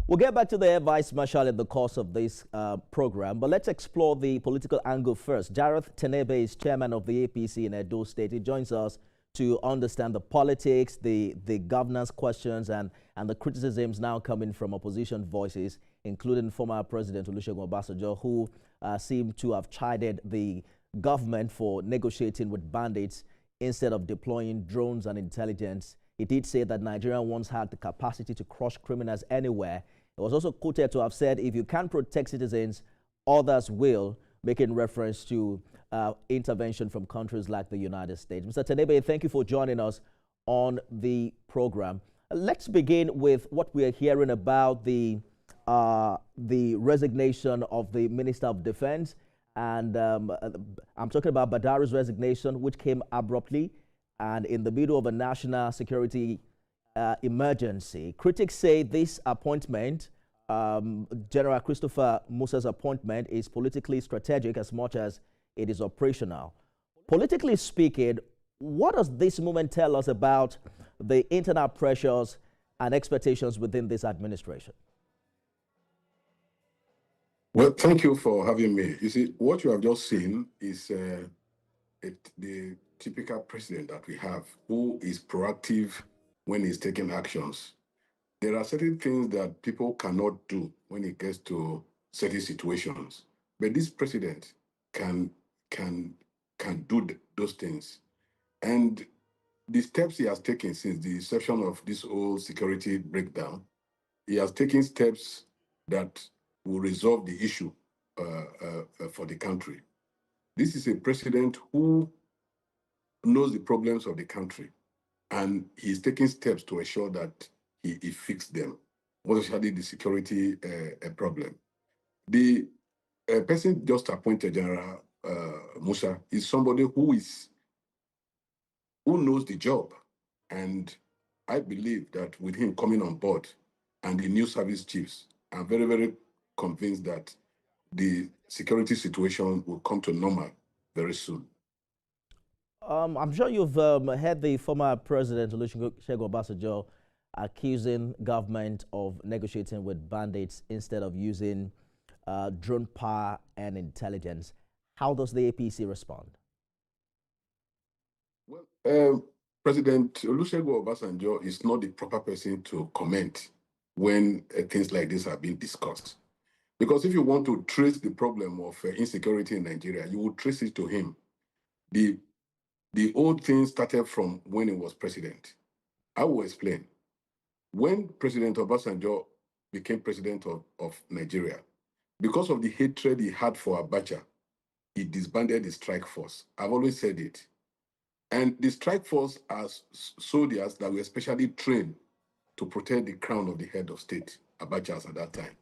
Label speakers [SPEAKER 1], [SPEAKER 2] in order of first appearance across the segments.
[SPEAKER 1] We'll get back to the Air Vice Marshal in the course of this program, but let's explore the political angle first. Jareth Tenebe is chairman of the APC in Edo State. He joins us to understand the politics, the governance questions, and the criticisms now coming from opposition voices, including former President Olusegun Obasanjo, who seem to have chided the government for negotiating with bandits instead of deploying drones and intelligence. He did say that Nigeria once had the capacity to crush criminals anywhere. He was also quoted to have said, if you can't protect citizens, others will, making reference to intervention from countries like the United States. Mr. Tenebe, thank you for joining us on the program. Let's begin with what we are hearing about the resignation of the Minister of Defense. And I'm talking about Badari's resignation, which came abruptly and in the middle of a national security emergency. Critics say this appointment, General Christopher Musa's appointment, is politically strategic as much as it is operational. Politically speaking, what does this movement tell us about the internal pressures and expectations within this administration?
[SPEAKER 2] Well, thank you for having me. You see, what you have just seen is the typical president that we have, who is proactive when he's taking actions. There are certain things that people cannot do when it gets to certain situations, but this president can do those things. And the steps he has taken since the inception of this whole security breakdown, he has taken steps that will resolve the issue for the country. This is a president who knows the problems of the country, and he's taking steps to ensure that he fixes them, most especially the security problem. The person just appointed, General Musa, is somebody who knows the job, and I believe that with him coming on board and the new service chiefs, I'm very, very convinced that the security situation will come to normal very soon.
[SPEAKER 1] I'm sure you've heard the former President Olusegun Obasanjo accusing government of negotiating with bandits instead of using drone power and intelligence. How does the APC respond?
[SPEAKER 2] Well, President Olusegun Obasanjo is not the proper person to comment when things like this are being discussed. Because if you want to trace the problem of insecurity in Nigeria, you will trace it to him. The old thing started from when he was president. I will explain. When President Obasanjo became president of Nigeria, because of the hatred he had for Abacha, he disbanded the strike force. I've always said it. And the strike force are soldiers that were specially trained to protect the crown of the head of state, Abacha at that time.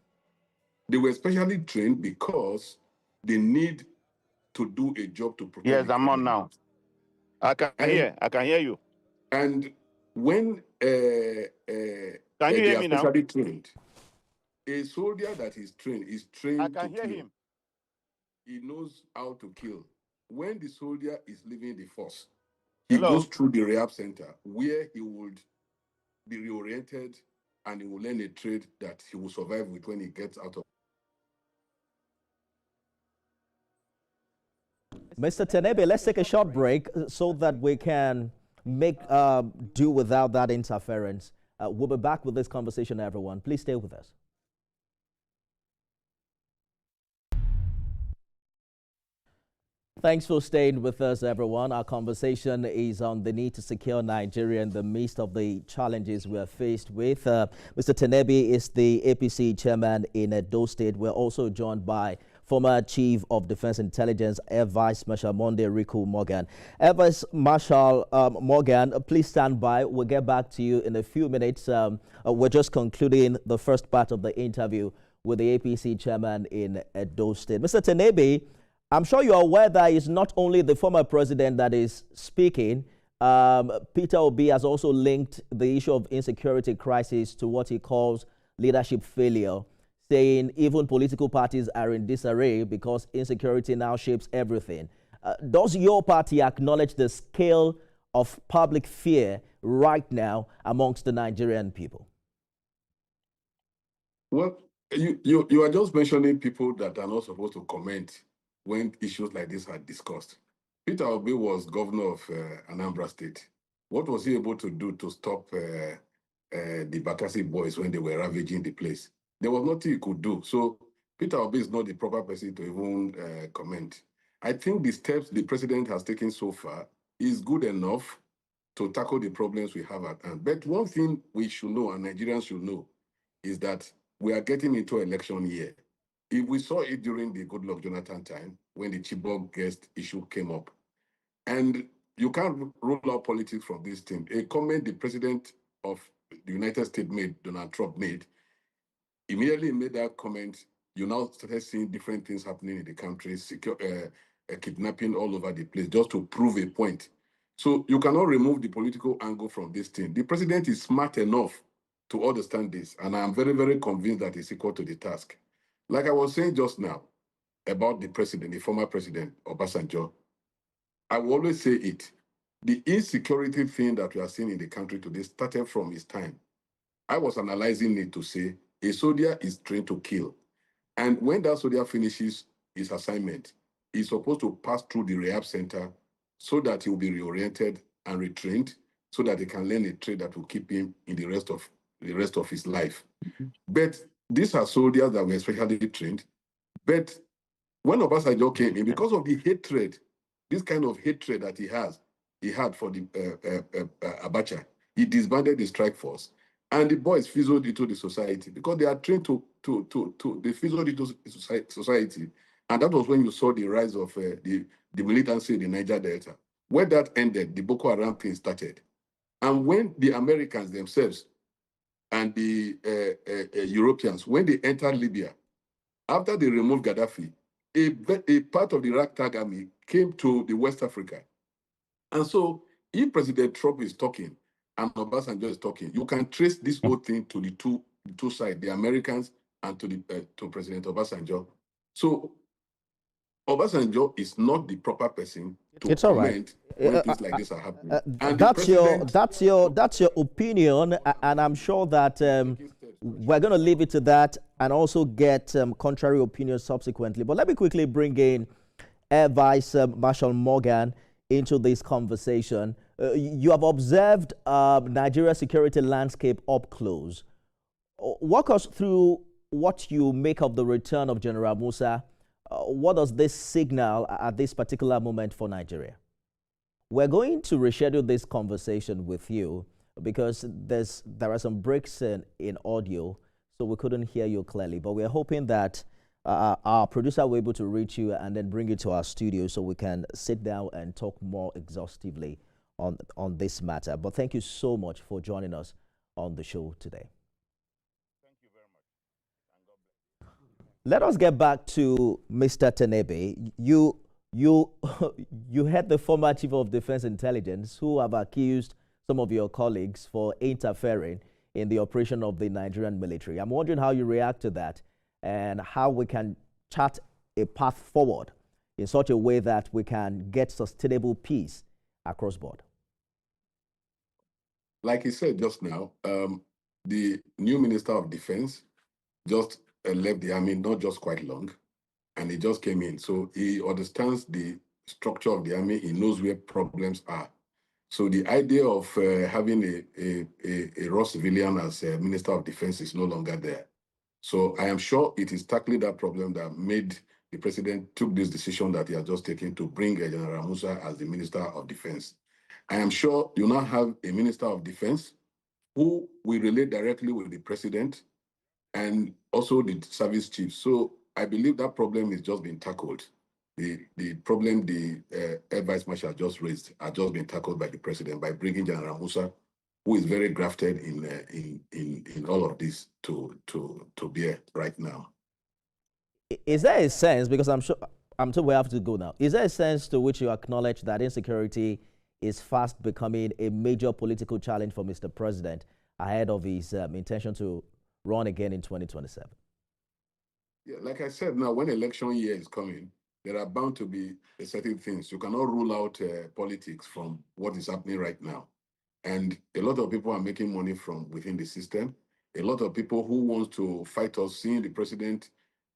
[SPEAKER 2] They were specially trained because they need to do a job to protect.
[SPEAKER 3] Yes, I'm on now. I can hear you.
[SPEAKER 2] And when
[SPEAKER 3] can you hear me now?
[SPEAKER 2] Trained, a soldier that is trained
[SPEAKER 3] I can hear
[SPEAKER 2] kill.
[SPEAKER 3] him.
[SPEAKER 2] He knows how to kill. When the soldier is leaving the force, he goes through the rehab center where he would be reoriented and he will learn a trade that he will survive with when he gets out of.
[SPEAKER 1] Mr. Tenebe, let's take a short break so that we can make do without that interference. We'll be back with this conversation, everyone. Please stay with us. Thanks for staying with us, everyone. Our conversation is on the need to secure Nigeria in the midst of the challenges we are faced with. Mr. Tenebe is the APC chairman in Edo State. We're also joined by former Chief of Defense Intelligence, Air Vice Marshal Monday Riku Morgan. Air Vice Marshal Morgan, please stand by. We'll get back to you in a few minutes. We're just concluding the first part of the interview with the APC chairman in Edo State. Mr. Tenebe, I'm sure you're aware that it's not only the former president that is speaking. Peter Obi has also linked the issue of insecurity crisis to what he calls leadership failure, saying even political parties are in disarray because insecurity now shapes everything. Does your party acknowledge the scale of public fear right now amongst the Nigerian people?
[SPEAKER 2] Well, you are just mentioning people that are not supposed to comment when issues like this are discussed. Peter Obi was governor of Anambra State. What was he able to do to stop the Bakassi boys when they were ravaging the place? There was nothing he could do. So Peter Obi is not the proper person to even comment. I think the steps the president has taken so far is good enough to tackle the problems we have at hand. But one thing we should know, and Nigerians should know, is that we are getting into election year. If we saw it during the Goodluck Jonathan time, when the Chibok guest issue came up, and you can't rule out politics from this thing. A comment the president of the United States made, Donald Trump made, immediately made that comment, you now started seeing different things happening in the country, kidnapping all over the place, just to prove a point. So you cannot remove the political angle from this thing. The president is smart enough to understand this, and I'm very, very convinced that he's equal to the task. Like I was saying just now about the president, the former president, Obasanjo, I will always say it. The insecurity thing that we are seeing in the country today started from his time. I was analyzing it to say a soldier is trained to kill. And when that soldier finishes his assignment, he's supposed to pass through the rehab center so that he will be reoriented and retrained so that he can learn a trade that will keep him in the rest of his life. But these are soldiers that were specially trained. But when Obasanjo came in, because of the hatred, this kind of hatred that he had for the Abacha, he disbanded the strike force, and the boys fizzled into the society because they are trained they fizzled into society, and that was when you saw the rise of the militancy in the Niger Delta. When that ended, the Boko Haram thing started, and when the Americans themselves and the Europeans, when they entered Libya, after they removed Gaddafi, a part of the ragtag army came to the West Africa. And so if President Trump is talking and Obasanjo is talking, you can trace this whole thing to the two sides, the Americans and to President Obasanjo. So Obasanjo is not the proper person to comment when things like this are happening. And
[SPEAKER 1] that's your opinion, and I'm sure that we're going to leave it to that and also get contrary opinions subsequently. But let me quickly bring in Air Vice Marshal Morgan into this conversation. You have observed Nigeria's security landscape up close. Walk us through what you make of the return of General Musa. What does this signal at this particular moment for Nigeria? We're going to reschedule this conversation with you because there are some breaks in audio, so we couldn't hear you clearly. But we're hoping that our producer will be able to reach you and then bring you to our studio so we can sit down and talk more exhaustively on this matter. But thank you so much for joining us on the show today.
[SPEAKER 3] Thank you very much. And God bless you.
[SPEAKER 1] Let us get back to Mr. Tenebe. You had the former Chief of Defense Intelligence who have accused some of your colleagues for interfering in the operation of the Nigerian military. I'm wondering how you react to that and how we can chart a path forward in such a way that we can get sustainable peace across board.
[SPEAKER 2] Like he said just now, the new Minister of Defense just left the army not just quite long, and he just came in. So he understands the structure of the army. He knows where problems are. So the idea of having a raw civilian as a Minister of Defense is no longer there. So I am sure it is tackling that problem that made the president took this decision that he has just taken to bring General Musa as the Minister of Defense. I am sure you now have a Minister of Defense who will relate directly with the president and also the service chiefs. So I believe that problem is just being tackled. The problem the Air Vice Marshal just raised are just being tackled by the president by bringing General Musa, who is very grafted in all of this to bear right now.
[SPEAKER 1] Is there a sense, because I'm sure we have to go now, is there a sense to which you acknowledge that insecurity is fast becoming a major political challenge for Mr. President ahead of his intention to run again in 2027?
[SPEAKER 2] Yeah, like I said, now when election year is coming, there are bound to be certain things. You cannot rule out politics from what is happening right now. And a lot of people are making money from within the system. A lot of people who want to fight us, seeing the president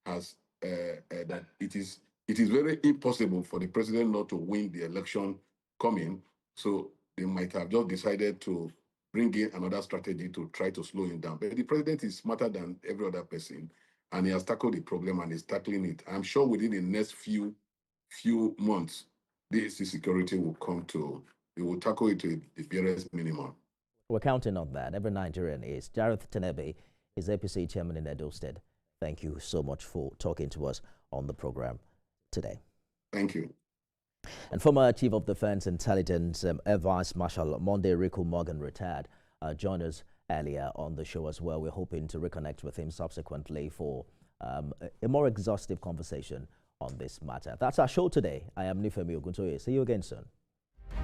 [SPEAKER 2] has that it is very impossible for the president not to win the election coming. So they might have just decided to bring in another strategy to try to slow him down. But the president is smarter than every other person, and he has tackled the problem and is tackling it. I'm sure within the next few months, this security will it will tackle it to the barest minimum.
[SPEAKER 1] We're counting on that. Every Nigerian is. Jareth Tinubu is APC chairman in Edo State. Thank you so much for talking to us on the program today.
[SPEAKER 2] Thank you.
[SPEAKER 1] And former Chief of Defense Intelligence Air Vice Marshal Monday Rico Morgan retired, joined us earlier on the show as well. We're hoping to reconnect with him subsequently for a more exhaustive conversation on this matter. That's our show today. I am Nifemi Oguntoye. See you again soon.